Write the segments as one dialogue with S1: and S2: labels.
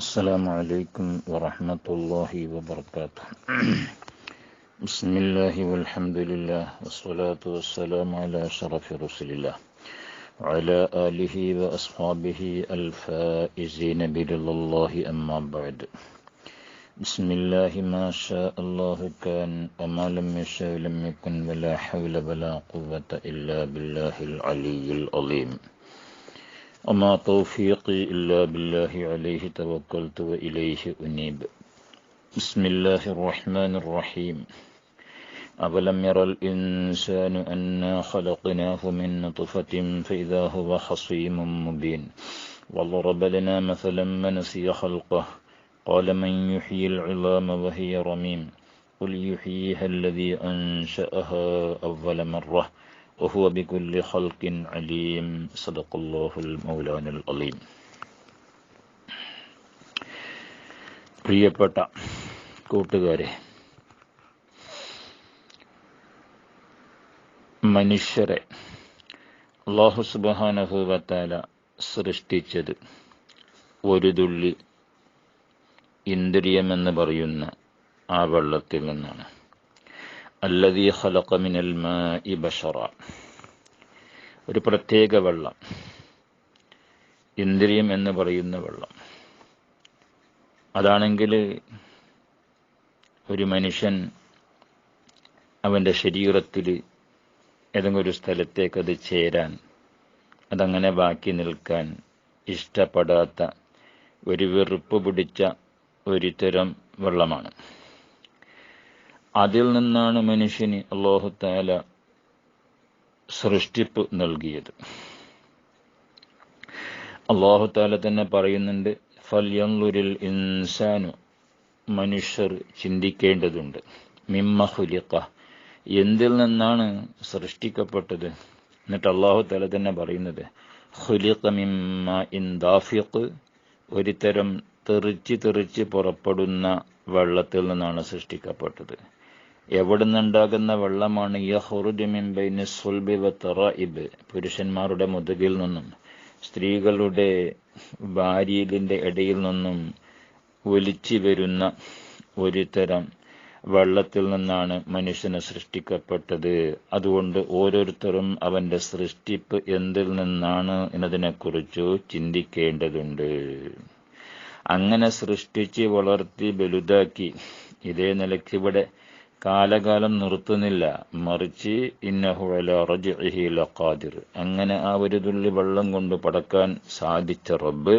S1: السلام عليكم ورحمة الله وبركاته. بسم الله والحمد لله والصلاة والسلام على أشرف رسل الله وعلى آله وأصحابه الفائزين برضا الله أما بعد. بسم الله ما شاء الله كان وما لم يشاء لم يكن ولا حول ولا قوة إلا بالله العلي العظيم. وما توفيقي إلا بالله عليه توكلت وإليه أنيب. بسم الله الرحمن الرحيم. أولم ير الإنسان أنا خلقناه من نطفة فإذا هو خصيم مبين وضرب لنا مثلا ونسي خلقه قال من يحيي العظام وهي رميم قل يحييها الذي أنشأها أول مرة وهو بكل خلق عليم. صدق الله المولانا العظيم. പ്രിയപ്പെട്ട കൂട്ടുകാരെ, മനുഷ്യരെ അല്ലാഹു സുബ്ഹാനഹു വ തആല സൃഷ്ടിച്ചത് ഒരു തുള്ളി ഇന്ദ്രിയമെന്ന് പറയുന്ന ആ വെള്ളത്തിൽ നിന്നാണ്. അല്ലദീ ഖലഖ മിനൽ മാഇ ബശറ, ഒരു പ്രത്യേക വെള്ളം, ഇന്ദ്രിയം എന്ന് പറയുന്ന വെള്ളം. അതാണെങ്കിൽ ഒരു മനുഷ്യൻ അവൻ്റെ ശരീരത്തിൽ ഏതെങ്കിലും ഒരു സ്ഥലത്തേക്ക് അത് ചേരാൻ, അതങ്ങനെ ബാക്കി നിൽക്കാൻ ഇഷ്ടപ്പെടാത്ത ഒരു വെറുപ്പ് പിടിച്ച ഒരു തരം വെള്ളമാണ്. അതിൽ നിന്നാണ് മനുഷ്യന് അല്ലാഹു തആല സൃഷ്ടിപ്പ് നൽകിയത്. അല്ലാഹു തആല തന്നെ പറയുന്നുണ്ട്, ഫൽയൻളുരിൽ ഇൻസാനു, മനുഷ്യർ ചിന്തിക്കേണ്ടതുണ്ട്. മിമ്മ ഖുലിഖ, എന്തിൽ നിന്നാണ് സൃഷ്ടിക്കപ്പെട്ടത്. എന്നിട്ട് അല്ലാഹു തആല തന്നെ പറയുന്നത്, ഖുലിഖ മിമ്മ ഇൻ ദാഫിഖ്, ഒരു തരം തെറിച്ച് പുറപ്പെടുന്ന വെള്ളത്തിൽ നിന്നാണ് സൃഷ്ടിക്കപ്പെട്ടത്. എവിടെ നിന്നുണ്ടാകുന്ന വെള്ളമാണ്? യഖ്റുജു മിൻ ബൈനി സുൽബി വതറായിബ്, പുരുഷന്മാരുടെ മുതുകിൽ നിന്നും സ്ത്രീകളുടെ വാരിയലിന്റെ ഇടയിൽ നിന്നും ഒലിച്ചു വരുന്ന ഒരു തരം വെള്ളത്തിൽ നിന്നാണ് മനുഷ്യനെ സൃഷ്ടിക്കപ്പെട്ടത്. അതുകൊണ്ട് ഓരോരുത്തരും അവന്റെ സൃഷ്ടിപ്പ് എന്തിൽ നിന്നാണ് എന്നതിനെക്കുറിച്ച് ചിന്തിക്കേണ്ടതുണ്ട്. അങ്ങനെ സൃഷ്ടിച്ച് വളർത്തി വലുതാക്കി ഇതേ നിലയ്ക്ക് ഇവിടെ കാലകാലം നിർത്തുന്നില്ല, മറിച്ച് ഇന്നഹു അലാ റജ്ഇഹി ലഖാദിർ, അങ്ങനെ ആ ഒരു തുള്ളി വെള്ളം കൊണ്ട് പടക്കാൻ സാധിച്ച റബ്ബ്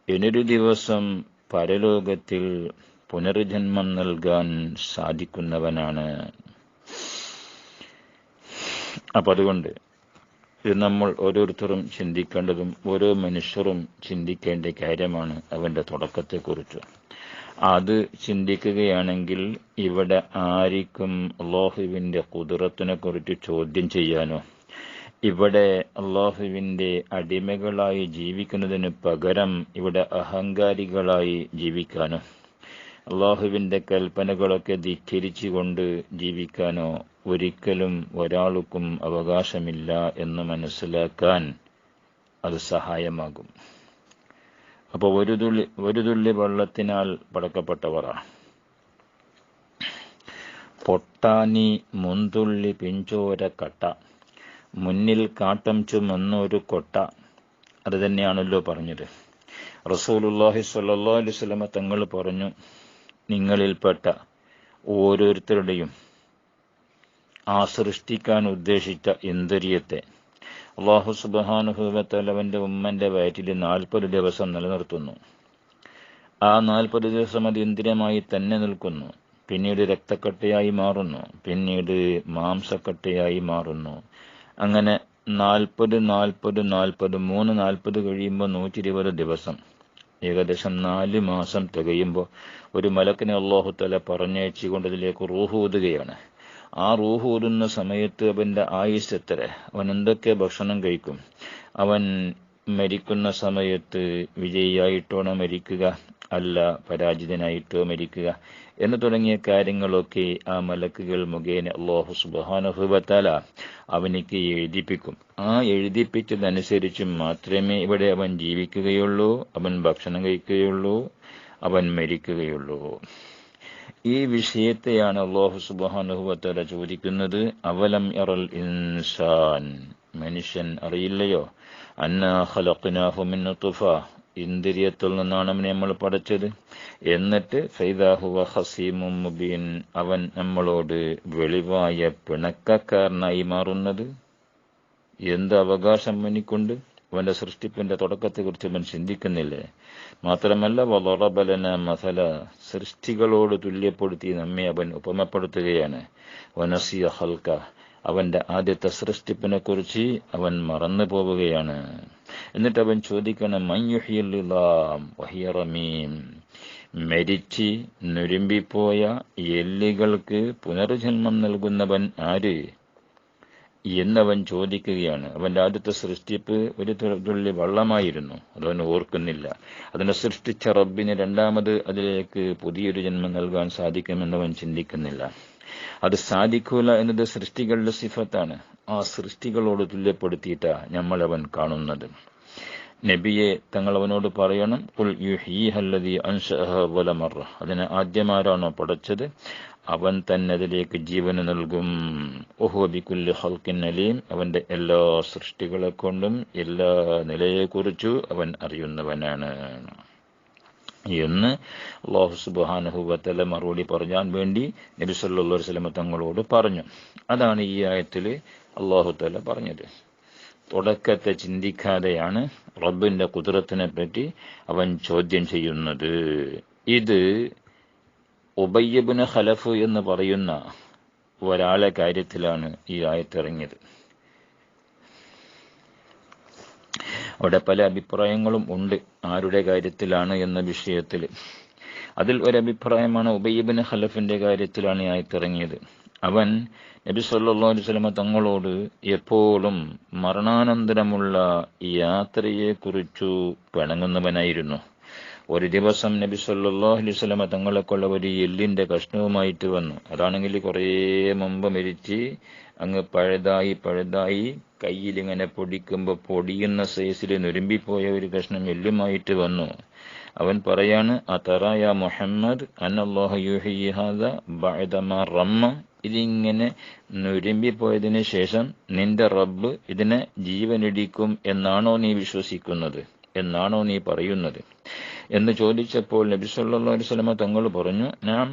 S1: ഇനൊരു ദിവസം പരലോകത്തിൽ പുനർജന്മം നൽകാൻ സാധിക്കുന്നവനാണ്. അപ്പൊ അതുകൊണ്ട് ഇത് നമ്മൾ ഓരോരുത്തരും ചിന്തിക്കേണ്ടതും ഓരോ മനുഷ്യരും ചിന്തിക്കേണ്ട കാര്യമാണ് അവന്റെ തുടക്കത്തെക്കുറിച്ച്. അത് ചിന്തിക്കുകയാണെങ്കിൽ ഇവിടെ ആർക്കും അല്ലാഹുവിന്റെ ഖുദ്റത്തിനെ കുറിച്ച് ചോദ്യം ചെയ്യാനോ, ഇവിടെ അല്ലാഹുവിന്റെ അടിമകളായി ജീവിക്കുന്നതിന് പകരം ഇവിടെ അഹങ്കാരികളായി ജീവിക്കാനോ, അല്ലാഹുവിന്റെ കൽപ്പനകളൊക്കെ ധിക്കരിച്ചുകൊണ്ട് ജീവിക്കാനോ ഒരിക്കലും ഒരാൾക്കും അവകാശമില്ല എന്ന് മനസ്സിലാക്കാൻ അത് സഹായമാകും. അപ്പോൾ ഒരു തുള്ളി വെള്ളത്തിനാൽ പടക്കപ്പെട്ടവരാണ്. പൊട്ടാനി മുന്തുള്ളി പിഞ്ചോര കട്ട, മുന്നിൽ കാട്ടം ചുമന്നൊരു കൊട്ട, അത് തന്നെയാണല്ലോ പറഞ്ഞത്. റസൂലുള്ളാഹി സ്വല്ലല്ലാഹു അലൈഹി വസല്ലം തങ്ങൾ പറഞ്ഞു, നിങ്ങളിൽപ്പെട്ട ഓരോരുത്തരുടെയും ആ സൃഷ്ടിക്കാൻ ഉദ്ദേശിച്ച ഇന്ദ്രിയത്തെ അല്ലാഹു സുബ്ഹാനഹു വ തആല അവന്റെ ഉമ്മന്റെ വയറ്റിൽ 40 ദിവസം നിലനിർത്തുന്നു. ആ 40 ദിവസം അത് ഇന്ദ്രിയമായി തന്നെ നിൽക്കുന്നു. പിന്നീട് രക്തക്കട്ടയായി മാറുന്നു, പിന്നീട് മാംസക്കട്ടയായി മാറുന്നു. അങ്ങനെ 40 കഴിയുമ്പോൾ 120 ദിവസം, ഏകദേശം 4 മാസം തികയുമ്പോൾ ഒരു മലക്കിനെ അല്ലാഹു തആല പറഞ്ഞയച്ചുകൊണ്ട് അതിലേക്ക് റൂഹ് ഊതുകയാണ്. ആ റൂഹ് ഊതുന്ന സമയത്ത് അവന്റെ ആയുസ് എത്ര, അവൻ എന്തൊക്കെ ഭക്ഷണം കഴിക്കും, അവൻ മരിക്കുന്ന സമയത്ത് വിജയിയായിട്ടാണോ മരിക്കുക, അല്ല പരാജിതനായിട്ടോ മരിക്കുക എന്ന് തുടങ്ങിയ കാര്യങ്ങളൊക്കെ ആ മലക്കുകൾ മുഖേന അല്ലാഹു സുബ്ഹാനഹു വ തആല അവനിക്ക് എഴുതിപ്പിക്കും. ആ എഴുതിപ്പിച്ചതനുസരിച്ച് മാത്രമേ ഇവിടെ അവൻ ജീവിക്കുകയുള്ളൂ, അവൻ ഭക്ഷണം കഴിക്കുകയുള്ളൂ, അവൻ മരിക്കുകയുള്ളൂ. ഈ വിഷയത്തെയാണ് അല്ലാഹു സുബ്ഹാനഹു വ തആല ചോദിക്കുന്നത്. അവലം യറൽ ഇൻസാൻ, മനുഷ്യൻ അറിയില്ലയോ, അന്നാ ഖലഖ്നാഹു മിൻ നുത്ഫ, ഇന്ദ്രിയത്തിൽ നിന്നാണ് അവനെ നമ്മൾ പടച്ചത്. എന്നിട്ട് ഫൈദാ ഹുവ ഖസീമും മുബീൻ, അവൻ നമ്മളോട് വെളിവായ പിണക്കക്കാരനായി മാറുന്നത്. എന്ത് അവകാശം അവനിക്കൊണ്ട്? അവന്റെ സൃഷ്ടിപ്പിന്റെ തുടക്കത്തെക്കുറിച്ച് അവൻ ചിന്തിക്കുന്നില്ലേ? മാത്രമല്ല വളറബ ലനാ മസല, സൃഷ്ടികളോട് തുല്യപ്പെടുത്തി നമ്മെ അവൻ ഉപമപ്പെടുത്തുകയാണ്. വനസിയ ഖൽക, അവന്റെ ആദ്യത്തെ സൃഷ്ടിപ്പിനെ കുറിച്ച് അവൻ മറന്നു പോവുകയാണ്. എന്നിട്ട് അവൻ ചോദിക്കണം, മൻ യുഹ്യിൽ ഇളാം വഹിയ റമീം, മരിച്ച് നുരുമ്പിപ്പോയ എല്ലുകൾക്ക് പുനർജന്മം നൽകുന്നവൻ ആര് എന്നവൻ ചോദിക്കുകയാണ്. അവന്റെ ആദ്യത്തെ സൃഷ്ടിപ്പ് ഒരു തുള്ളി വെള്ളമായിരുന്നു, അതവൻ ഓർക്കുന്നില്ല. അതിനെ സൃഷ്ടിച്ച റബ്ബിന് രണ്ടാമത് അതിലേക്ക് പുതിയൊരു ജന്മം നൽകാൻ സാധിക്കുമെന്നവൻ ചിന്തിക്കുന്നില്ല. അത് സാധിക്കൂല എന്നത് സൃഷ്ടികളുടെ സിഫത്താണ്. ആ സൃഷ്ടികളോട് തുല്യപ്പെടുത്തിയിട്ടാ നമ്മൾ അവൻ കാണുന്നത്. നബിയെ തങ്ങൾ അവനോട് പറയണം, ഖുൽ യുഹ്യീഹല്ലദീ അൻശഅഹാ അവ്വല മർറ, അതിനെ ആദ്യമാരാണോ പടച്ചത് അവൻ തന്നെ അതിലേക്ക് ജീവന് നൽകും. വഹുവ ബികുല്ലി ഖൽഖിൻ അലീം, അവന്റെ എല്ലാ സൃഷ്ടികളെ കൊണ്ടും എല്ലാ നിലയെക്കുറിച്ചും അവൻ അറിയുന്നവനാണ് എന്ന് അല്ലാഹു സുബ്ഹാനഹു വ തആല മറുപടി പറയാൻ വേണ്ടി നബി സല്ലല്ലാഹു അലൈഹി വസല്ലം തങ്ങളോട് പറഞ്ഞു. അതാണ് ഈ ആയത്തിൽ അല്ലാഹു തആല പറഞ്ഞത്. തുടക്കത്തെ ചിന്തിക്കാതെയാണ് റബ്ബിന്റെ ഖുദ്റത്തിനെ പറ്റി അവൻ ചോദ്യം ചെയ്യുന്നത്. ഇത് ഉബയ്യ് ഇബ്നു ഖലഫ് എന്ന് പറയുന്ന ഒരാളെ കാര്യത്തിലാണ് ഈ ആയത്തിറങ്ങിയത്. അവിടെ പല അഭിപ്രായങ്ങളും ഉണ്ട് ആരുടെ കാര്യത്തിലാണ് എന്ന വിഷയത്തിൽ. അതിൽ ഒരഭിപ്രായമാണ് ഉബയ്യ് ഇബ്നു ഖലഫിന്റെ കാര്യത്തിലാണ് ഈ ആയത്തിറങ്ങിയത്. അവൻ നബി സല്ലല്ലാഹു അലൈഹി വസല്ലം തങ്ങളോട് എപ്പോഴും മരണാനന്തരമുള്ള യാത്രയെക്കുറിച്ചു പിണങ്ങുന്നവനായിരുന്നു. ഒരു ദിവസം നബി സല്ലല്ലാഹു അലൈഹി വസല്ലം തങ്ങളെ കൊള്ള ഒരു എല്ലിന്റെ കഷ്ണവുമായിട്ട് വന്നു. അതാണെങ്കിൽ കുറേ മുമ്പ് മരിച്ച് അങ്ങ് പഴുതായി കയ്യിലിങ്ങനെ പൊടിക്കുമ്പോൾ പൊടിയുന്ന സൈസിൽ നുരുമ്പിപ്പോയ ഒരു കഷ്ണം എല്ലുമായിട്ട് വന്നു. അവൻ പറയാണ്, അതറായ മുഹമ്മദ് അന്നല്ലാഹു യുഹ്യി ഹാദാ ബഅദ മാ റമ്മ, ഇതിങ്ങനെ നുരുമ്പിപ്പോയതിനു ശേഷം നിന്റെ റബ്ബ് ഇതിനെ ജീവനെടുക്കും എന്നാണോ നീ വിശ്വസിക്കുന്നത്, എന്നാണോ നീ പറയുന്നത് എന്ന് ചോദിച്ചപ്പോൾ നബി സല്ലല്ലാഹു അലൈഹി വസല്ലം തങ്ങൾ പറഞ്ഞു, നാം,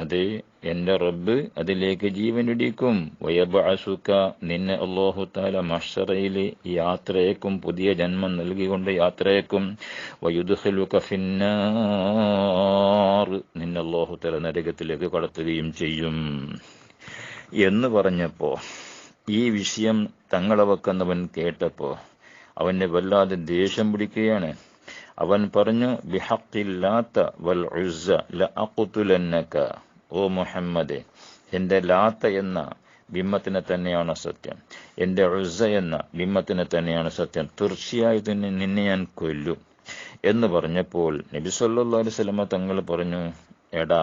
S1: അതെ, എന്റെ റബ്ബ് അതിലേക്ക് ജീവനെടുക്കും. വയബഅസുക, നിന്നെ അല്ലാഹു തആല മഹ്ശറയിൽ യാത്രയേക്കും, പുതിയ ജന്മം നൽകിക്കൊണ്ട് യാത്രയേക്കും. വയുദ്ഖിലുക ഫിന്നാർ, നിന്നെ അല്ലാഹു തആല നരകത്തിലേക്ക് കടത്തുകയും ചെയ്യും എന്ന് പറഞ്ഞപ്പോ ഈ വിഷയം തങ്ങളെ വെക്കുന്നവൻ കേട്ടപ്പോ അവനെ വല്ലാതെ ദേഷ്യം പിടിക്കുകയാണ്. അവൻ പറഞ്ഞു, ബിഹഖിൽ ലാത്ത വൽ ഉസ്സ ലഅഖ്തുലന്നക, ഓ മുഹമ്മദേ, എന്റെ ലാത്ത എന്ന ബിംബത്തിനെ തന്നെയാണ് സത്യം, എന്റെ ഉസ്സ എന്ന ബിംബത്തിനെ തന്നെയാണ് സത്യം, തീർച്ചയായും നിന്നെ ഞാൻ കൊല്ലും എന്ന് പറഞ്ഞപ്പോൾ നബി സല്ലല്ലാഹു അലൈഹി വസല്ലം തങ്ങൾ പറഞ്ഞു, എടാ,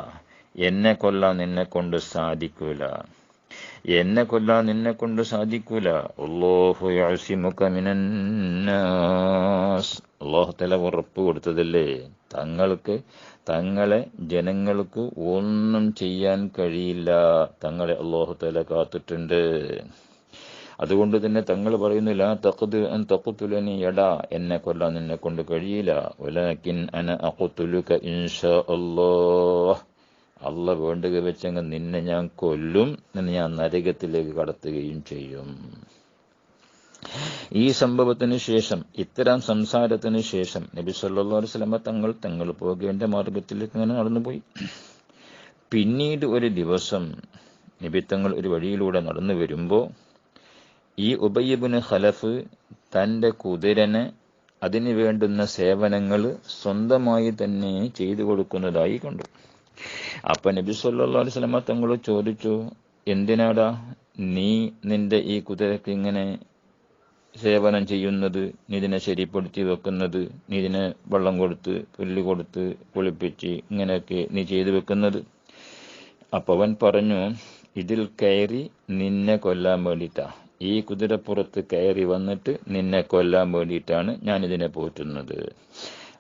S1: എന്നെ കൊല്ലാൻ നിന്നെ കൊണ്ട് സാധിക്കൂല, എന്നെ കൊല്ലാൻ നിന്നെ കൊണ്ട് സാധിക്കൂല. അല്ലാഹു യഅസിമുക മിനന്നാസ്, അല്ലാഹു തആല ഉറപ്പ് കൊടുത്തതല്ലേ, തങ്ങളെ ജനങ്ങൾക്ക് ഒന്നും ചെയ്യാൻ കഴിയില്ല, തങ്ങളെ അല്ലാഹു തആല കാത്തിട്ടുണ്ട്. അതുകൊണ്ട് തന്നെ തങ്ങൾ പറയുന്നു, ലാ തഖ്ദു അൻ തഖ്തുലനി, എടാ, എന്നെ കൊല്ലാൻ നിന്നെ കൊണ്ട് കഴിയില്ല. വലാകിൻ അന അഖ്തുലുക ഇൻഷാ അല്ലാഹ്, അള്ളാഹ് വേണ്ടുക വെച്ചങ്ങ് നിന്നെ ഞാൻ കൊല്ലും, നിന്നെ ഞാൻ നരകത്തിലേക്ക് കടത്തുകയും ചെയ്യും. ഈ സംഭവത്തിന് ശേഷം, ഇത്തരം സംസാരത്തിന് ശേഷം നബി സല്ലല്ലാഹു അലൈഹി വസല്ലം തങ്ങൾ പോകേണ്ട മാർഗത്തിലേക്ക് അങ്ങനെ നടന്നുപോയി. പിന്നീട് ഒരു ദിവസം നബി തങ്ങൾ ഒരു വഴിയിലൂടെ നടന്നു വരുമ്പോൾ ഈ ഉബയ്യ് ഇബ്നു ഖലഫ് തന്റെ കുതിരനെ അതിന് വേണ്ടുന്ന സേവനങ്ങൾ സ്വന്തമായി തന്നെ ചെയ്തു കൊടുക്കുന്നതായി കണ്ടു. അപ്പൊ നബി സല്ലല്ലാഹു അലൈഹി വസല്ലം തങ്ങൾ ചോദിച്ചു, എന്തിനാടാ നീ നിന്റെ ഈ കുതിരക്ക് ഇങ്ങനെ സേവനം ചെയ്യുന്നത്, നീ ഇതിനെ ശരിപ്പെടുത്തി വെക്കുന്നത്, നീ ഇതിനെ വെള്ളം കൊടുത്ത് പുല്ല് കൊടുത്ത് കുളിപ്പിച്ച് ഇങ്ങനെയൊക്കെ നീ ചെയ്തു വെക്കുന്നത്. അപ്പൊ അവൻ പറഞ്ഞു, ഇതിൽ കയറി നിന്നെ കൊല്ലാൻ വേണ്ടിയിട്ടാ, ഈ കുതിരപ്പുറത്ത് കയറി വന്നിട്ട് നിന്നെ കൊല്ലാൻ വേണ്ടിയിട്ടാണ് ഞാൻ ഇതിനെ പോറ്റുന്നത്.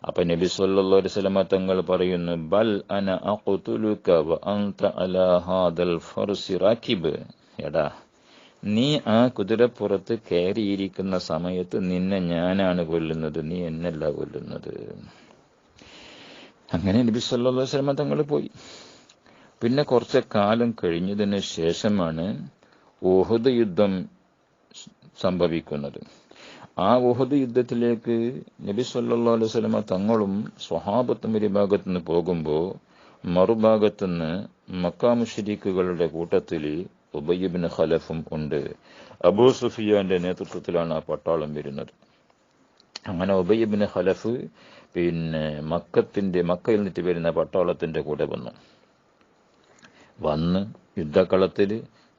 S1: അപ്പൊ നബി സല്ലല്ലാഹു അലൈഹി വസല്ലമ തങ്ങൾ പറയുന്നു, ബൽ അന അഖ്തുലുക വ അൻത അലാ ഹാദൽ ഫർസി റാകിബ്. എടാ, നീ ആ കുതിരപ്പുറത്ത് കയറിയിരിക്കുന്ന സമയത്ത് നിന്നെ ഞാനാണ് കൊല്ലുന്നത്, നീ എന്നല്ല കൊല്ലുന്നത്. അങ്ങനെ നബി സല്ലല്ലാഹു അലൈഹി വസല്ലമ തങ്ങൾ പോയി. പിന്നെ കുറച്ച് കാലം കഴിഞ്ഞതിന് ശേഷമാണ് ഉഹദ് യുദ്ധം സംഭവിക്കുന്നത്. ആ ഉഹദ് യുദ്ധത്തിലേക്ക് നബി സല്ലല്ലാഹു അലൈഹി വസല്ലമ തങ്ങളും സ്വഹാബത്തും ഒരു ഭാഗത്തു നിന്ന് പോകുമ്പോൾ മറുഭാഗത്തു നിന്ന് മക്ക മുശ്രിക്കുകളുടെ കൂട്ടത്തിൽ ഉബയ്യ് ഇബ്നു ഖലഫും ഉണ്ട്. അബൂ സുഫിയാന്റെ നേതൃത്വത്തിലാണ് ആ പട്ടാളം വരുന്നത്. അങ്ങനെ ഉബയ്യ് ഇബ്നു ഖലഫ് മക്കയിൽ നിന്നിട്ട് വരുന്ന പട്ടാളത്തിന്റെ കൂടെ വന്ന് യുദ്ധക്കളത്തിൽ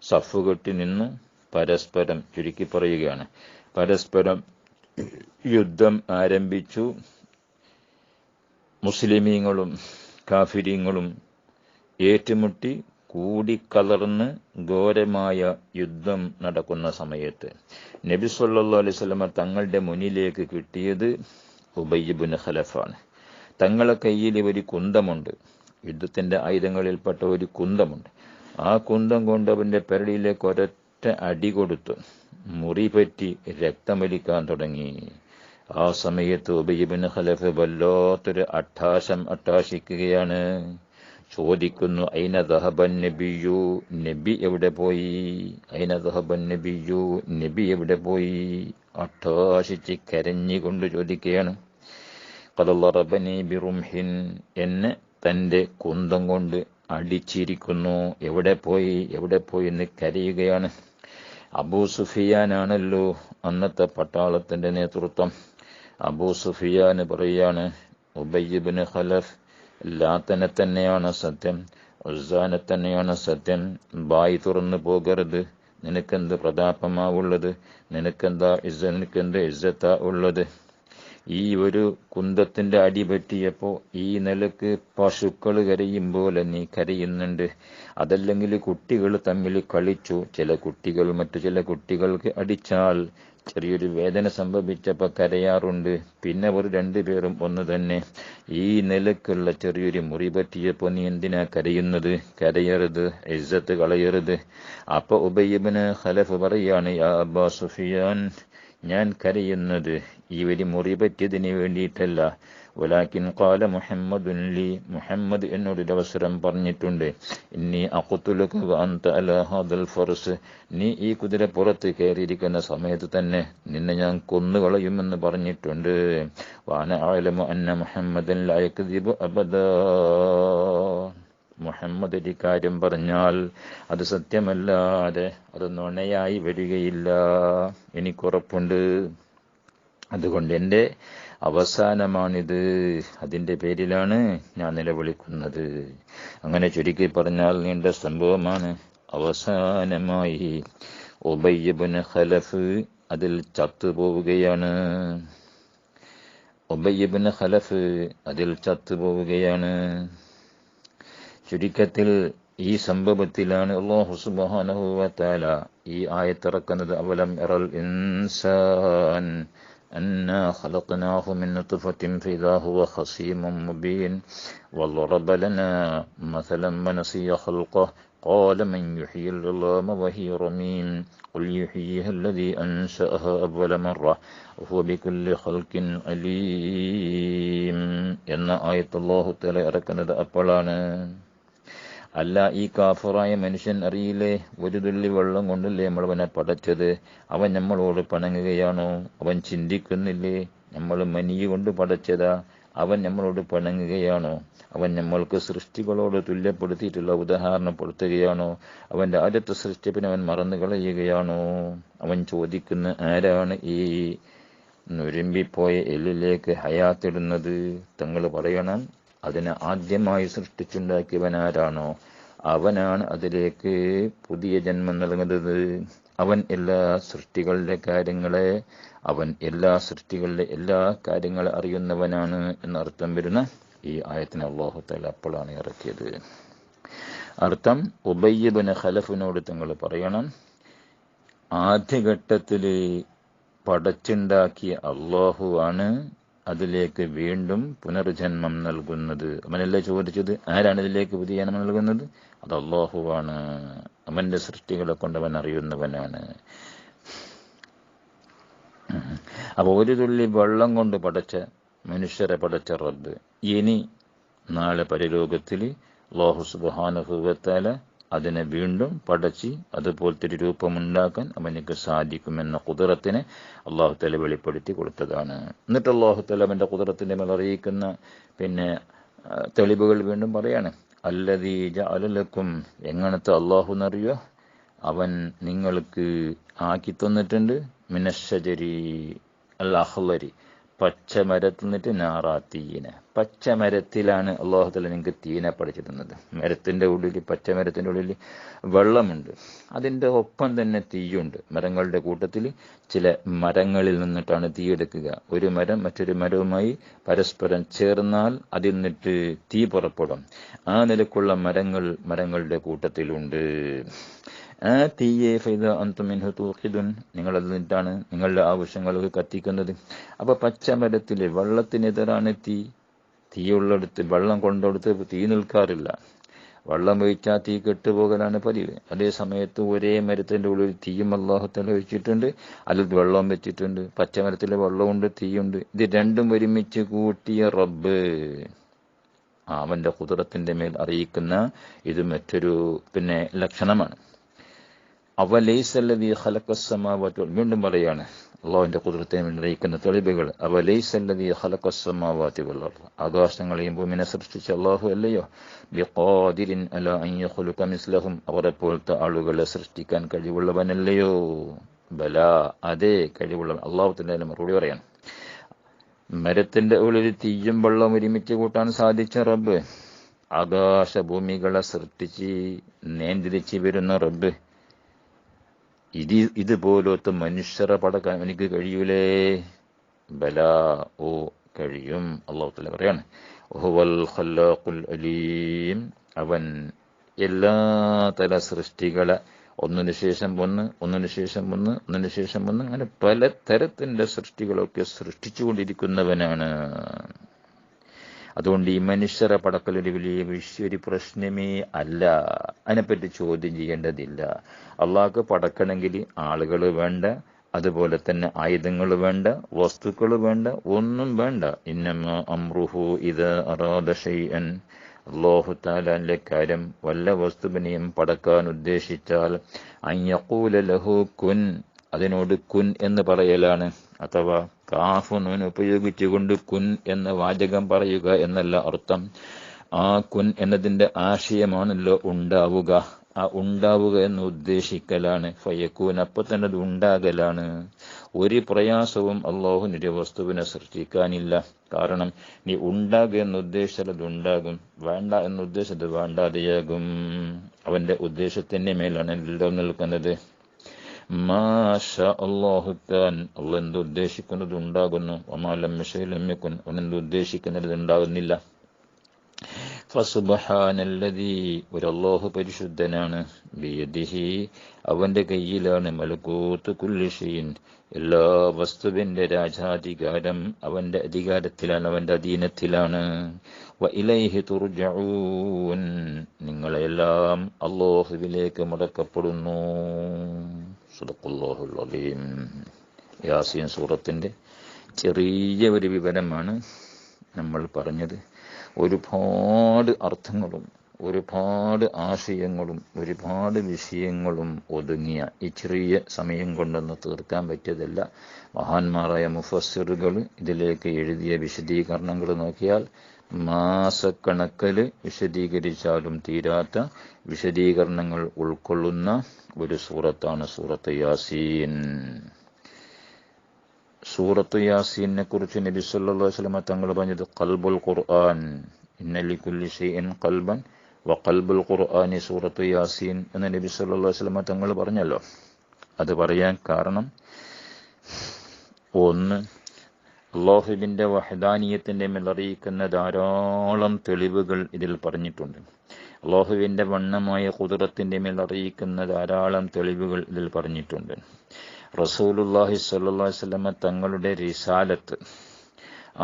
S1: സഫ് കെട്ടി നിന്നു. പരസ്പരം, ചുരുക്കി പറയുകയാണ്, പരസ്പരം യുദ്ധം ആരംഭിച്ചു. മുസ്ലിമീങ്ങളും കാഫിരീങ്ങളും ഏറ്റുമുട്ടി കൂടിക്കലർന്ന് ഘോരമായ യുദ്ധം നടക്കുന്ന സമയത്ത് നബി സല്ലല്ലാഹു അലൈഹി വസല്ലമ തങ്ങളുടെ മുന്നിലേക്ക് കിട്ടിയത് ഉബയ്യ് ഇബ്നു ഖലഫാണ്. തങ്ങളുടെ കയ്യിൽ ഒരു കുന്തമുണ്ട്, യുദ്ധത്തിന്റെ ആയുധങ്ങളിൽപ്പെട്ട ഒരു കുന്തമുണ്ട്. ആ കുന്തം കൊണ്ട് അവന്റെ പെരടിയിലേക്ക് ഒരൊറ്റ അടി കൊടുത്തു. മുറി പറ്റി രക്തമൊലിക്കാൻ തുടങ്ങി. ആ സമയത്ത് ഉബയ്യ് ഇബ്നു ഖലഫ് വല്ലാത്തൊരു അട്ടാശിക്കുകയാണ്. ചോദിക്കുന്നു, ഐന ദഹബൻ നബിയു, നബി എവിടെ പോയി? ഐന ദഹബൻ നബിയു, നബി എവിടെ പോയി? അട്ടാശിച്ച് കരഞ്ഞുകൊണ്ട് ചോദിക്കുകയാണ്. ഖദല്ലറബനി ബിറുംഹിൻ, എന്നെ തന്റെ കുന്തം കൊണ്ട് അടിച്ചിരിക്കുന്നു, എവിടെ പോയി എന്ന് കരയുകയാണ്. അബൂ സുഫിയാനാണല്ലോ അന്നത്തെ പട്ടാളത്തിന്റെ നേതൃത്വം. അബൂ സുഫിയാൻ പറയാണ്, ഉബയ്യ് ഇബ്നു ഖലഫ്, ലാത്തനെ തന്നെയാണ് സത്യം, ഉസ്സാനെ തന്നെയാണ് സത്യം, ബായി തുറന്നു പോകരുത്, നിനക്കെന്ത് പ്രതാപമാവുള്ളത്, നിനക്കെന്ത് ഇസ്സത്താ ഉള്ളത്? ഈ ഒരു കുന്തത്തിന്റെ അടി പറ്റിയപ്പോ ഈ നിലക്ക് പശുക്കൾ കരയും പോലെ നീ കരയുന്നുണ്ട്. അതല്ലെങ്കിൽ കുട്ടികൾ തമ്മിൽ കളിച്ചു, മറ്റു ചില കുട്ടികൾക്ക് അടിച്ചാൽ ചെറിയൊരു വേദന സംഭവിച്ചപ്പോ കരയാറുണ്ട്. പിന്നെ അവർ രണ്ടുപേരും ഒന്ന് തന്നെ. ഈ നിലക്കുള്ള ചെറിയൊരു മുറി പറ്റിയപ്പോ നീ എന്തിനാ കരയുന്നത്? കരയരുത്, ഇസ്സത്ത് കളയരുത്. അപ്പൊ ഉബയ്യ് ഇബ്നു ഖലഫ് പറയാണ്, യാ അബാ സുഫിയാൻ, ഞാൻ കരയുന്നത് ഈ ഒരു മുറി പറ്റിയതിന് വേണ്ടിയിട്ടല്ല. വലാകിൻ ഖാല മുഹമ്മദുൻ ലി, മുഹമ്മദ് എന്നോടൊരു അവസരം പറഞ്ഞിട്ടുണ്ട്. ഇന്നി അഖ്തുലുക വ അൻത അലാ ഹാദൽ ഫർസ്, നീ ഈ കുതിര പുറത്ത് കയറിയിരിക്കുന്ന സമയത്ത് തന്നെ നിന്നെ ഞാൻ കൊന്നുകളയുമെന്ന് പറഞ്ഞിട്ടുണ്ട്. വഅന അഅലമു അന്ന മുഹമ്മദൻ ലാ യക്ദിബു അബദാ, മുഹമ്മദ് ഒരു കാര്യം പറഞ്ഞാൽ അത് സത്യമല്ലാതെ അത് നുണയായി വരികയില്ല, എനിക്കുറപ്പുണ്ട്. അതുകൊണ്ട് എൻ്റെ അവസാനമാണിത്, അതിൻ്റെ പേരിലാണ് ഞാൻ നിലവിളിക്കുന്നത്. അങ്ങനെ ചുരുക്കി പറഞ്ഞാൽ നീണ്ട സംഭവമാണ്. അവസാനമായി ഉബയ്യ് ഇബ്നു ഖലഫ് അതിൽ ചത്തുപോവുകയാണ്. ഉബയ്യ് ഇബ്നു ഖലഫ് അതിൽ ചത്തുപോവുകയാണ്. ചുരുക്കത്തിൽ ഈ സംഭവത്തിലാണ് അല്ലാഹു സുബ്ഹാനഹു വ തആല ഈ ആയത്തിറക്കുന്നത്. അവലം യറൽ ഇൻസാൻ അന്നാ ഖലഖനാഹു മിൻ നുത്ഫത്തിൻ ഫഇദാ ഹുവ ഖസീമുൻ മുബീൻ വളറബ ലനാ മസലൻ വനസിയ ഖൽഖഹു ഖാല മൻ യുഹ്യിൽ ഇളാമ വഹിയ റമീം ഖുൽ യുഹ്യിഹാ അല്ലദീ അൻശഅഹാ അവ്വല മറ വഹുവ ബികുല്ലി ഖൽഖിൻ അലീം എന്ന ആയത്ത് അല്ലാഹു തആല ഇറക്കുന്നത് അപ്പോഴാണ്. അല്ല, ഈ കാഫറായ മനുഷ്യൻ അറിയില്ലേ, ഒരു തുള്ളി വെള്ളം കൊണ്ടല്ലേ നമ്മൾ അവനെ പടച്ചത്? അവൻ നമ്മളോട് പിണങ്ങുകയാണോ? അവൻ ചിന്തിക്കുന്നില്ലേ? നമ്മൾ മനിയ കൊണ്ട് പടച്ചതാ, അവൻ നമ്മളോട് പിണങ്ങുകയാണോ? അവൻ നമ്മൾക്ക് സൃഷ്ടികളോട് തുല്യപ്പെടുത്തിയിട്ടുള്ള ഉദാഹരണപ്പെടുത്തുകയാണോ? അവന്റെ ആദ്യത്തെ സൃഷ്ടിപ്പിനെ അവൻ മറന്നു കളയുകയാണോ? അവൻ ചോദിക്കുന്ന ആരാണ് ഈ നുരുമ്പിപ്പോയ എല്ലിലേക്ക് ഹയാത്തിടുന്നത്? തങ്ങൾ പറയണം, അതിനെ ആദ്യമായി സൃഷ്ടിച്ചുണ്ടാക്കിയവൻ ആരാണോ അവനാണ് അതിലേക്ക് പുതിയ ജന്മം നൽകുന്നത്. അവൻ എല്ലാ സൃഷ്ടികളുടെ എല്ലാ കാര്യങ്ങളെ അറിയുന്നവനാണ് എന്നർത്ഥം വരുന്ന ഈ ആയത്തിന് അല്ലാഹു തആല അപ്പോഴാണ് ഇറക്കിയത്. അർത്ഥം ഉബയ്യ് ഇബ്നു ഖലഫിനോട് തങ്ങൾ പറയണം, ആദ്യഘട്ടത്തിൽ പടച്ചുണ്ടാക്കിയ അല്ലാഹുവാണ് അതിലേക്ക് വീണ്ടും പുനർജന്മം നൽകുന്നത്. അവനല്ലേ ചോദിച്ചത്, ആരാണ് ഇതിലേക്ക് പുതിയ ജന്മം നൽകുന്നത്? അത് അല്ലാഹുവാണ്. അവന്റെ സൃഷ്ടികളെ കൊണ്ട് അവൻ അറിയുന്നവനാണ്. അപ്പൊ ഒരു തുള്ളി വെള്ളം കൊണ്ട് മനുഷ്യരെ പടച്ച റബ്ബ് ഇനി നാളെ പരലോകത്തിൽ അല്ലാഹു സുബ്ഹാനഹു വ തആല അതിനെ വീണ്ടും പടച്ച് അതുപോലത്തെ ഒരു രൂപമുണ്ടാക്കാൻ അവനക്ക് സാധിക്കുമെന്ന ഖുദ്റത്തിനെ അല്ലാഹു തആല വെളിപ്പെടുത്തി കൊടുത്തതാണ്. എന്നിട്ട് അല്ലാഹു തആല അവന്റെ ഖുദ്റത്തിന്റെ മേൽ അറിയിക്കുന്ന തെളിവുകൾ വീണ്ടും പറയാണ്. അല്ലദീ ജഅല ലക്കും, എങ്ങനത്തെ അല്ലാഹു എന്നറിയോ? അവൻ നിങ്ങൾക്ക് ആക്കി തന്നിട്ടുണ്ട് മിനശ്ശജരി അൽ അഖ്ളരി, പച്ചമരത്തിൽ നിന്നിട്ട് നാറാത്തീന, പച്ചമരത്തിലാണ് അല്ലാഹു തആല നിങ്ങൾക്ക് തീനെ പഠിച്ചു തന്നത്. പച്ചമരത്തിന്റെ ഉള്ളിൽ വെള്ളമുണ്ട്, അതിന്റെ ഒപ്പം തന്നെ തീയുണ്ട്. മരങ്ങളുടെ കൂട്ടത്തിൽ ചില മരങ്ങളിൽ നിന്നിട്ടാണ് തീയെടുക്കുക. ഒരു മരം മറ്റൊരു മരവുമായി പരസ്പരം ചേർന്നാൽ അതിൽ നിന്നിട്ട് തീ പുറപ്പെടും. ആ നിലക്കുള്ള മരങ്ങളുടെ കൂട്ടത്തിലുണ്ട്. ആ തീയെ ഫൈദ അൻതും മിൻഹു തൂഖിദുൻ, നിങ്ങളതിൽ നിന്നിട്ടാണ് നിങ്ങളുടെ ആവശ്യങ്ങൾക്ക് കത്തിക്കുന്നത്. അപ്പൊ പച്ചമരത്തില് വെള്ളത്തിനെതിരാണ് തീയുള്ളിടത്ത് വെള്ളം കൊണ്ടെടുത്ത് തീ നിൽക്കാറില്ല. വെള്ളം ഒഴിച്ചാൽ തീ കെട്ടുപോകലാണ് പതിവ്. അതേ സമയത്ത് ഒരേ മരത്തിന്റെ ഉള്ളിൽ തീയും അല്ലാഹു തആല വെച്ചിട്ടുണ്ട്, അതിൽ വെള്ളം വെച്ചിട്ടുണ്ട്. പച്ചമരത്തിലെ വെള്ളമുണ്ട്, തീയുണ്ട്. ഇത് രണ്ടും ഒരുമിച്ച് കൂട്ടിയ റബ്ബ് അവന്റെ ഖുദ്റത്തിന്റെ മേൽ അറിയിക്കുന്ന ഇത് മറ്റൊരു ലക്ഷണമാണ്. അവലൈസല്ലദീ ഖലഖസ്സമാവാതി, വീണ്ടും പറയാണ് അല്ലാഹുവിന്റെ ഖുദ്റത്തിനെ അറിയിക്കുന്ന തെളിവുകൾ. അവലൈസല്ലദീ ഖലഖസ്സമാവാതി വൽ അർദ്, ആകാശങ്ങളെയും ഭൂമിയെ സൃഷ്ടിച്ച അല്ലാഹു അല്ലയോ? ബിഖാദിരിൻ അലാ അൻ യഖ്ലുഖ മിസ്ലഹും, അവരെ പോലത്തെ ആളുകളെ സൃഷ്ടിക്കാൻ കഴിവുള്ളവനല്ലയോ? ബലാ, അതേ കഴിവുള്ളവൻ. അല്ലാഹു തആല മറുപടി പറയാണ്. മരത്തിന്റെ ഉള്ളിൽ തീയും വെള്ളം ഒരുമിച്ച് കൂട്ടാൻ സാധിച്ച റബ്ബ്, ആകാശഭൂമികളെ സൃഷ്ടിച്ച് നിയന്ത്രിച്ച് വരുന്ന റബ്ബ്, ഇതുപോലത്തെ മനുഷ്യരെ പടക്കാൻ എനിക്ക് കഴിയൂലേ? ബലാ, ഓ കഴിയും. അല്ലാഹു തആല പറയാണ്, ഹുവൽ ഖല്ലാഖുൽ അലീം, അവൻ എല്ലാ തര സൃഷ്ടികളെ ഒന്നിനു ശേഷം ഒന്ന് അങ്ങനെ പല തരത്തിന്റെ സൃഷ്ടികളൊക്കെ സൃഷ്ടിച്ചുകൊണ്ടിരിക്കുന്നവനാണ്. അതുകൊണ്ട് ഈ മനുഷ്യരെ പടക്കൽ ഒരു വലിയ പ്രശ്നമേ അല്ല. അതിനെപ്പറ്റി ചോദ്യം ചെയ്യേണ്ടതില്ല. അള്ളാഹ്ക്ക് പടക്കണമെങ്കിൽ ആളുകൾ വേണ്ട, അതുപോലെ തന്നെ ആയുധങ്ങൾ വേണ്ട, വസ്തുക്കൾ വേണ്ട, ഒന്നും വേണ്ട. ഇന്നമാ അംറുഹു ഇദാ അറാദ ശൈഅൻ, അല്ലാഹു തആലയുടെ കാര്യം വല്ല വസ്തുവിനെയും പടക്കാൻ ഉദ്ദേശിച്ചാൽ അൻ യഖൂല ലഹു കുൻ, അതിനോട് കുൻ എന്ന് പറയലാണ്. അഥവാ കാഫ് നൂൻ ഉപയോഗിച്ചുകൊണ്ട് കുൻ എന്ന വാചകം പറയുക എന്നല്ല അർത്ഥം. ആ കുൻ എന്നതിന്റെ ആശയമാണല്ലോ ഉണ്ടാവുക. ആ ഉണ്ടാവുക എന്ന് ഉദ്ദേശിക്കലാണ്. ഫയക്കൂൻ, അപ്പൊ തന്നെ അത് ഉണ്ടാകലാണ്. ഒരു പ്രയാസവും അല്ലാഹുവിന്റെ വസ്തുവിനെ സൃഷ്ടിക്കാനില്ല. കാരണം നീ ഉണ്ടാകുക എന്ന് ഉദ്ദേശിച്ചാൽ അത് ഉണ്ടാകും, വേണ്ട എന്ന് ഉദ്ദേശിച്ചത് വേണ്ടാതെയാകും. അവന്റെ ഉദ്ദേശത്തിന്റെ മേലാണ് എല്ലാം നിൽക്കുന്നത്. മാഷാ അല്ലാഹു കാൻ, അല്ലാഹു എന്ത് ഉദ്ദേശിക്കുന്നത് ഉണ്ടാകുന്നു. വമാ ലം യശാ ലം യകുൻ, അവൻ എന്ത് ഉദ്ദേശിക്കുന്നത് ഉണ്ടാകുന്നില്ല. ഫസുബ്ഹാനല്ലദീ, അല്ലാഹു പരിശുദ്ധനാണ്. ബിയദിഹി, അവന്റെ കയ്യിലാണ്. മലകൂത്ത് കുല്ലി ഷൈഇൻ, എല്ലാ വസ്തുവിന്റെ രാജാധികാരം അവന്റെ അധികാരത്തിലാണ്, അവന്റെ അധീനത്തിലാണ്. വ ഇലൈഹി തുർജഊൻ, നിങ്ങളെല്ലാം അല്ലാഹുവിലേക്ക് മടക്കപ്പെടുന്നു. സദഖല്ലാഹുൽ അലീം. യാസീൻ സൂറത്തിന്റെ ചെറിയ ഒരു വിവരമാണ് നമ്മൾ പറഞ്ഞത്. ഒരുപാട് അർത്ഥങ്ങളും ഒരുപാട് ആശയങ്ങളും ഒരുപാട് വിഷയങ്ങളും ഒതുങ്ങിയ ഈ ചെറിയ സമയം കൊണ്ടൊന്ന് തീർക്കാൻ പറ്റിയതല്ല. മഹാന്മാരായ മുഫസ്സിറുകൾ ഇതിലേക്ക് എഴുതിയ വിശദീകരണങ്ങൾ നോക്കിയാൽ മാസക്കണക്കില് വിശദീകരിച്ചാലും തീരാത്ത വിശദീകരണങ്ങൾ ഉൾക്കൊള്ളുന്ന ഒരു സൂറത്താണ് സൂറത്ത് യാസീൻ. സൂറത്ത് യാസീനെ കുറിച്ച് നബി സല്ലല്ലാഹു അലൈഹി വസല്ലം തങ്ങൾ പറഞ്ഞത് ഖൽബുൽ ഖുർആൻ, ഇന്ന ലികുല്ലി ഷൈഇൻ ഖൽബൻ വ ഖൽബുൽ ഖുർആനി സൂറത്ത് യാസീൻ എന്ന് നബി സല്ലല്ലാഹു അലൈഹി വസല്ലം തങ്ങൾ പറഞ്ഞല്ലോ. അത് പറയാൻ കാരണം, ഒന്ന്, അല്ലാഹുവിന്റെ വഹദാനിയത്തിന്റെ മേൽ അറിയിക്കുന്ന ധാരാളം തെളിവുകൾ ഇതിൽ പറഞ്ഞിട്ടുണ്ട്. അല്ലാഹുവിന്റെ വണ്ണമായ ഖുദ്റത്തിന്റെ മേൽ അറിയിക്കുന്ന ധാരാളം തെളിവുകൾ ഇതിൽ പറഞ്ഞിട്ടുണ്ട്. റസൂലുള്ളാഹി സ്വല്ലല്ലാഹു അലൈഹി വസല്ലമ തങ്ങളുടെ റിസാലത്ത്,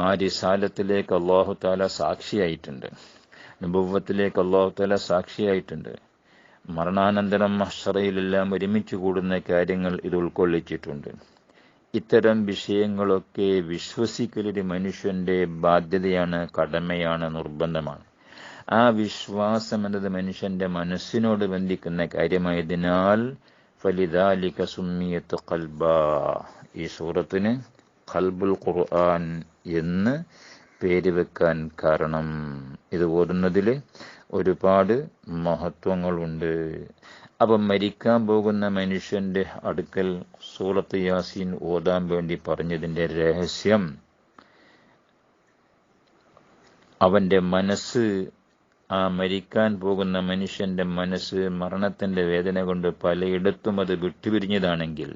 S1: ആ റിസാലത്തിലേക്ക് അല്ലാഹു തആല സാക്ഷിയായിട്ടുണ്ട്. നബുവ്വത്തിലേക്ക് അല്ലാഹു തആല സാക്ഷിയായിട്ടുണ്ട്. മരണാനന്തരം മഹ്ശറയിലെല്ലാം ഒരുമിച്ച് കൂടുന്ന കാര്യങ്ങൾ ഇത് ഉൾക്കൊള്ളിച്ചിട്ടുണ്ട്. ഇത്തരം വിഷയങ്ങളൊക്കെ വിശ്വസിക്കലൊരു മനുഷ്യന്റെ ബാധ്യതയാണ്, കടമയാണ്, നിർബന്ധമാണ്. ആ വിശ്വാസം എന്നത് മനുഷ്യന്റെ മനസ്സിനോട് ബന്ധിക്കുന്ന കാര്യമായതിനാൽ ഫലിദാലിക സുമ്മിയത്ത് ഖൽബാ, ഈ സൂറത്തിന് ഖൽബുൽ ഖുർആൻ എന്ന് പേര് വെക്കാൻ കാരണം ഇത് ഓതുന്നതിൽ ഒരുപാട് മഹത്വങ്ങളുണ്ട്. അപ്പം മരിക്കാൻ പോകുന്ന മനുഷ്യന്റെ അടുക്കൽ സൂറത്ത് യാസീൻ ഓതാൻ വേണ്ടി പറഞ്ഞതിന്റെ രഹസ്യം, അവന്റെ മനസ്സ്, ആ മരിക്കാൻ പോകുന്ന മനുഷ്യന്റെ മനസ്സ് മരണത്തിന്റെ വേദന കൊണ്ട് പലയിടത്തും അത് വിട്ടുപിരിഞ്ഞതാണെങ്കിൽ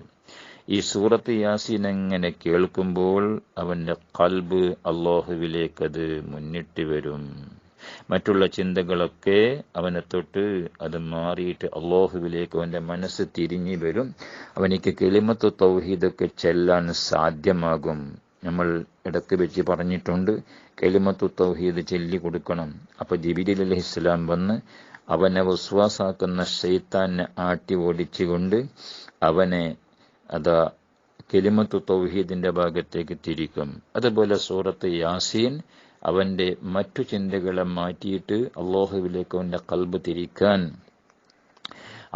S1: ഈ സൂറത്ത് യാസീൻ എങ്ങനെ കേൾക്കുമ്പോൾ അവന്റെ ഖൽബ് അല്ലാഹുവിലേക്കത് മുന്നിട്ട് വരും. മറ്റുള്ള ചിന്തകളൊക്കെ അവനെ തൊട്ട് അത് മാറിയിട്ട് അല്ലാഹുവിലേക്ക് അവന്റെ മനസ്സ് തിരിഞ്ഞു വരും. അവനിക്ക് കലിമത്തു തൗഹീദൊക്കെ ചെല്ലാൻ സാധ്യമാകും. നമ്മൾ ഇടയ്ക്ക് വെച്ച് പറഞ്ഞിട്ടുണ്ട്, കലിമത്തു തൗഹീദ് ചൊല്ലി കൊടുക്കണം. അപ്പൊ ജിബ്രീൽ അലൈഹിസ്സലാം വന്ന് അവനെ വസ്വാസാക്കുന്ന ശൈത്താനെ ആട്ടി ഓടിച്ചുകൊണ്ട് അവനെ അതാ കലിമത്തു തൗഹീദിന്റെ ഭാഗത്തേക്ക് തിരിക്കും. അതുപോലെ സൂറത്ത് യാസീൻ അവന്റെ മറ്റു ചിന്തകളെ മാറ്റിയിട്ട് അല്ലാഹുവിലേക്ക് അവന്റെ ഖൽബ് തിരിക്കാൻ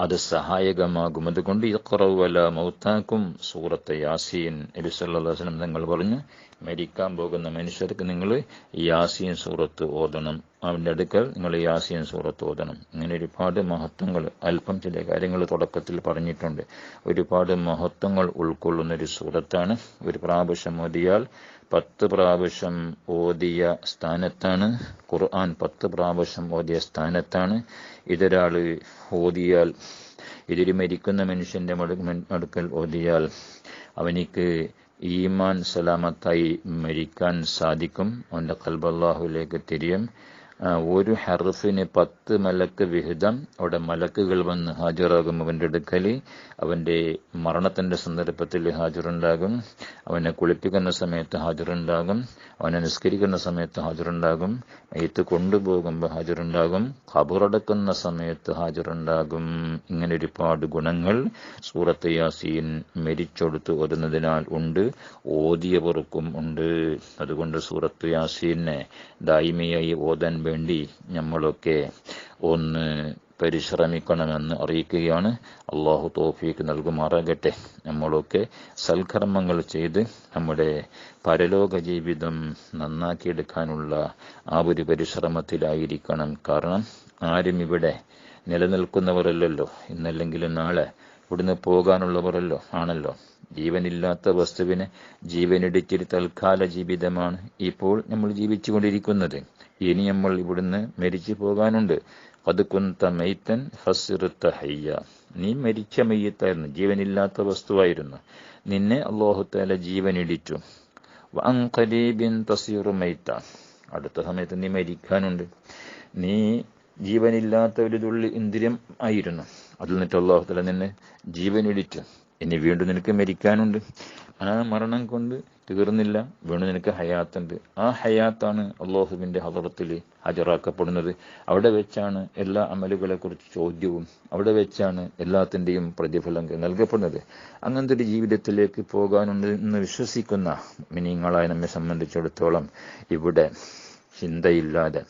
S1: അത് സഹായകമാകും. അതുകൊണ്ട് ഇഖ്റഉ അലാ മൗതാക്കും സൂറത്ത് യാസീൻ, നബി സല്ലല്ലാഹു അലൈഹി വസല്ലം തങ്ങൾ പറഞ്ഞു, മരിക്കാൻ പോകുന്ന മനുഷ്യർക്ക് നിങ്ങൾ യാസീൻ സൂറത്ത് ഓതണം, അവന്റെ അടുക്കൽ നിങ്ങൾ യാസീൻ സൂറത്ത് ഓതണം. ഇങ്ങനെ ഒരുപാട് മഹത്വങ്ങൾ, അല്പം ചില കാര്യങ്ങൾ തുടക്കത്തിൽ പറഞ്ഞിട്ടുണ്ട്. ഒരുപാട് മഹത്വങ്ങൾ ഉൾക്കൊള്ളുന്ന ഒരു സൂറത്താണ്. ഒരു പ്രാവശ്യം ഓതിയാൽ 10 പ്രാവശ്യം ഓതിയ സ്ഥാനത്താണ്. ഖുർആൻ 10 പ്രാവശ്യം ഓതിയ സ്ഥാനത്താണ്. ഇതൊരാള് ഓതിയാൽ, ഇതിൽ മരിക്കുന്ന മനുഷ്യന്റെ അടുക്കൽ ഓതിയാൽ അവനിക്ക് ഈമാൻ സലാമത്തായി മരിക്കാൻ സാധിക്കും. അവന്റെ ഖൽബ് അല്ലാഹുവിലേക്ക് തിരിയും. ഒരു ഹർഫിന് 10 മലക്ക് വിഹിതം അവിടെ മലക്കുകൾ വന്ന് ഹാജരാകും അവന്റെ അടുക്കൽ. അവന്റെ മരണത്തിന്റെ സന്ദർഭത്തിൽ ഹാജറുണ്ടാകും, അവനെ കുളിപ്പിക്കുന്ന സമയത്ത് ഹാജറുണ്ടാകും, അവനെ നിസ്കരിക്കുന്ന സമയത്ത് ഹാജറുണ്ടാകും, മയ്യിത്ത് കൊണ്ടുപോകുമ്പോൾ ഹാജറുണ്ടാകും, ഖബറടക്കുന്ന സമയത്ത് ഹാജറുണ്ടാകും. ഇങ്ങനെ ഒരുപാട് ഗുണങ്ങൾ സൂറത്ത് യാസീൻ മരിച്ചെടുത്ത് ഓതുന്നതിനാൽ ഉണ്ട്, ഓതിയവർക്കും ഉണ്ട്. അതുകൊണ്ട് സൂറത്ത് യാസീനെ ദായിമിയായി ഓതാൻ വേണ്ടി നമ്മളൊക്കെ ഒന്ന് പരിശ്രമിക്കണമെന്ന് അറിയിക്കുകയാണ്. അല്ലാഹു തൗഫീഖ് നൽകുമാറാകട്ടെ. നമ്മളൊക്കെ സൽക്കർമ്മങ്ങൾ ചെയ്ത് നമ്മുടെ പരലോക ജീവിതം നന്നാക്കിയെടുക്കാനുള്ള ആ ഒരു പരിശ്രമത്തിലായിരിക്കണം. കാരണം ആരും ഇവിടെ നിലനിൽക്കുന്നവരല്ലല്ലോ, ഇന്നല്ലെങ്കിൽ നാളെ ഇവിടുന്ന് പോകാനുള്ളവരല്ലോ ആണല്ലോ. ജീവനില്ലാത്ത വസ്തുവിനെ ജീവനിടിച്ചൊരു തൽക്കാല ജീവിതമാണ് ഇപ്പോൾ നമ്മൾ ജീവിച്ചുകൊണ്ടിരിക്കുന്നത്. ഇനി നമ്മൾ ഇവിടുന്ന് മരിച്ചു പോകാനുണ്ട്. ഖദ് കുന്ത മൈതൻ ഫസിർത ഹയ്യ, നീ മരിച്ച മയ്യത്തായിരുന്നു, ജീവനില്ലാത്ത വസ്തുവായിരുന്നു. നിന്നെ അല്ലാഹു തആല ജീവനിടിച്ചു. വഅൻ ഖരീബിൻ തസിറു മൈത, അടുത്ത സമയത്ത് നീ മരിക്കാനുണ്ട്. നീ ജീവനില്ലാത്ത ഒരു തുള്ളി ഇന്ദ്രിയം ആയിരുന്നു, അതിൽ നിന്നിട്ട് അല്ലാഹു തആല നിന്നെ ജീവനിടിച്ചു. ഇനി വീണ്ടും നിനക്ക് മരിക്കാനുണ്ട്. ആ മരണം കൊണ്ട് തീർന്നില്ല, വീണ്ടും നിനക്ക് ഹയാത്തുണ്ട്. ആ ഹയാത്താണ് അല്ലാഹുവിന്റെ ഹദറത്തിൽ ഹാജരാക്കപ്പെടുന്നത്. അവിടെ വെച്ചാണ് എല്ലാ അമലുകളെ കുറിച്ച് ചോദ്യവും, അവിടെ വെച്ചാണ് എല്ലാത്തിന്റെയും പ്രതിഫലം നൽകപ്പെടുന്നത്. അങ്ങനത്തെ ഒരു ജീവിതത്തിലേക്ക് പോകാനുണ്ട് എന്ന് വിശ്വസിക്കുന്ന മുഅ്മിനീങ്ങളായ നമ്മെ സംബന്ധിച്ചിടത്തോളം ഇവിടെ ചിന്തയില്ലാതെ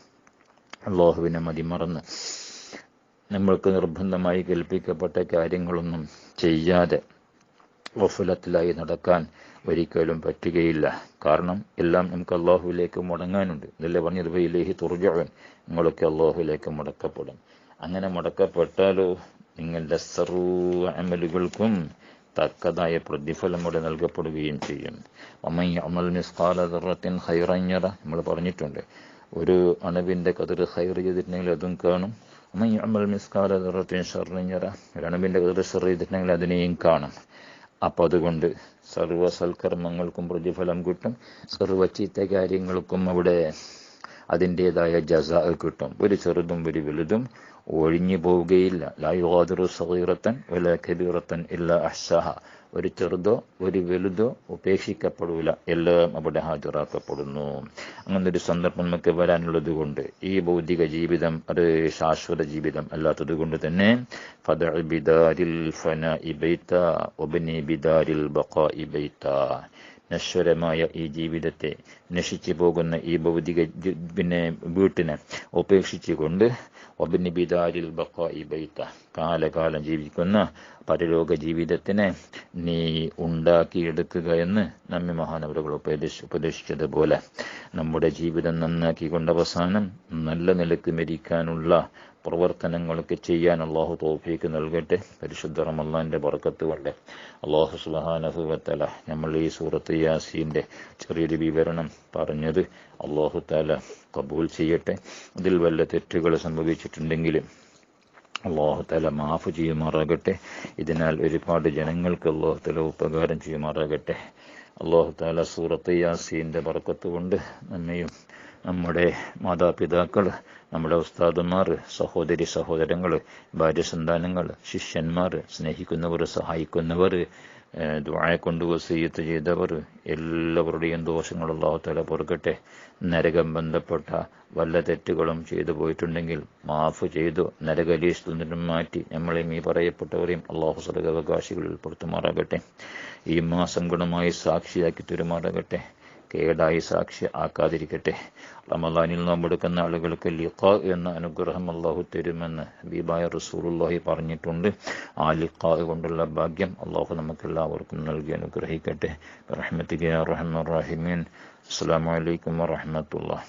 S1: അല്ലാഹുവിനെ മതിമറന്ന് നമ്മൾക്ക് നിർബന്ധമായി കൽപ്പിക്കപ്പെട്ട കാര്യങ്ങളൊന്നും ചെയ്യാതെ ഗഫലത്തിലായി നടക്കാൻ ഒരിക്കലും പറ്റുകയില്ല. കാരണം എല്ലാം നമുക്ക് അല്ലാഹുവിലേക്ക് മടങ്ങാനുണ്ട്. ഇതല്ലേ പറഞ്ഞത്, ഇലൈഹി തുർജഊൻ, നിങ്ങളൊക്കെ അല്ലാഹുവിലേക്ക് മടക്കപ്പെടും. അങ്ങനെ മടക്കപ്പെട്ടാലോ നിങ്ങളുടെ സർവ്വ അമലുകൾക്കും തക്കതായ പ്രതിഫലം അവിടെ നൽകപ്പെടുകയും ചെയ്യും. വമൻ യഅമൽ മിസ്ഖാല ദർറത്തിൻ ഖൈറൻ യറ, നമ്മൾ പറഞ്ഞിട്ടുണ്ട്. ഒരു അണുവിന്റെ കതിർ ഖൈർ ചെയ്തിട്ടുണ്ടെങ്കിൽ അതും കാണും, അമ്മൽ മിസ്കാല ദറത്തിൻ ഷർറിൻ യറ, ഒരണുവിൻ്റെ ചെറു ചെയ്തിട്ടുണ്ടെങ്കിൽ അതിനെയും കാണും. അപ്പം അതുകൊണ്ട് സർവ്വ സൽക്കർമ്മങ്ങൾക്കും പ്രതിഫലം കിട്ടും, സർവ്വ ചീത്ത കാര്യങ്ങൾക്കും അവിടെ അതിൻ്റേതായ ജസാ കിട്ടും. ഒരു ചെറുതും ഒരു വലുതും ഒഴിഞ്ഞു പോവുകയില്ല. ലാ യുഗാദിറു സഗീറത്തൻ വലാ കബീറത്തൻ ഇല്ലാ അഹ്സാഹ, ഒരു ചെറുതോ ഒരു വലുതോ ഉപേക്ഷിക്കപ്പെടൂല, എല്ലാം അവിടെ ഹാജരാക്കപ്പെടുന്നു. അങ്ങനൊരു സന്ദർഭം നമുക്ക് വരാനുള്ളത് കൊണ്ട് ഈ ഭൗതിക ജീവിതം അത് ശാശ്വത ജീവിതം അല്ലാത്തത് കൊണ്ട് തന്നെ ഫദഅ ബിദാരിൽ ഫനാഇ ബൈതാ വബ്നി ബിദാരിൽ ബഖാഇ ബൈതാ, നശ്വരമായ ഈ ജീവിതത്തെ, നശിച്ചു പോകുന്ന ഈ ഭൗതിക വീട്ടിനെ ഉപേക്ഷിച്ചുകൊണ്ട് വബ്നി ബിദാരിൽ ബഖാഇ ബൈത, കാലകാലം ജീവിക്കുന്ന പരലോക ജീവിതത്തിനെ നീ ഉണ്ടാക്കിയെടുക്കുക എന്ന് നമ്മെ മഹാനവറുകൾ ഉപദേശിച്ചതുപോലെ നമ്മുടെ ജീവിതം നന്നാക്കിക്കൊണ്ട് അവസാനം നല്ല നിലക്ക് മരിക്കാനുള്ള പ്രവർത്തനങ്ങളൊക്കെ ചെയ്യാൻ അള്ളാഹു തൗഫീക്ക് നൽകട്ടെ. പരിശുദ്ധ റമളാന്റെ ബർക്കത്ത് കൊണ്ട് അള്ളാഹു സുബ്ഹാനഹു വ തആല നമ്മൾ ഈ സൂറത്ത് യാസീന്റെ ചെറിയൊരു വിവരണം പറഞ്ഞത് അള്ളാഹു തആല കബൂൽ ചെയ്യട്ടെ. ഇതിൽ വല്ല തെറ്റുകൾ സംഭവിച്ചിട്ടുണ്ടെങ്കിലും അള്ളാഹു തആല മാഫ് ചെയ്യുമാറാകട്ടെ. ഇതിനാൽ ഒരുപാട് ജനങ്ങൾക്ക് അള്ളാഹു തആല ഉപകാരം ചെയ്യുമാറാകട്ടെ. അള്ളാഹു തആല സൂറത്ത് യാസീന്റെ ബർക്കത്ത് കൊണ്ട് നമ്മയും നമ്മുടെ മാതാപിതാക്കൾ, നമ്മുടെ ഉസ്താദുമാർ, സഹോദരി സഹോദരങ്ങൾ, ഭാര്യ സന്താനങ്ങൾ, ശിഷ്യന്മാർ, സ്നേഹിക്കുന്നവർ, സഹായിക്കുന്നവർ, ദുആ കൊണ്ട് വസിയ്യത്ത് ചെയ്തവർ എല്ലാവരുടെയും ദോഷങ്ങൾ അല്ലാഹു തആല പൊറുക്കട്ടെ. നരകം ബന്ധപ്പെട്ട വല്ല തെറ്റുകളും ചെയ്തു പോയിട്ടുണ്ടെങ്കിൽ മാഫ് ചെയ്തു നരകലീശത്തിൽ നിന്നും മാറ്റി നമ്മളെയും ഈ പറയപ്പെട്ടവരെയും അല്ലാഹു സ്വർഗ്ഗാവകാശികളിൽ പെടുത്തുമാറാകട്ടെ. ഈ മാസം ഗുണമായി സാക്ഷിയാക്കി തരുമാറാകട്ടെ. കേടായി സാക്ഷി ആക്കാതിരിക്കട്ടെ. റമളാനിൽ നോമ്പെടുക്കുന്ന ആളുകൾക്ക് ലിഖാ എന്ന അനുഗ്രഹം അള്ളാഹു തരുമെന്ന് ഹബീബായ റസൂലുള്ളാഹി പറഞ്ഞിട്ടുണ്ട്. ആ ലിഖാ കൊണ്ടുള്ള ഭാഗ്യം അള്ളാഹു നമുക്കെല്ലാവർക്കും നൽകി അനുഗ്രഹിക്കട്ടെ. റഹ്മത്തിക യാ റഹ്മാൻ റഹീമീൻ. അസ്സലാമു അലൈക്കും വറഹ്മത്തുള്ളാഹി.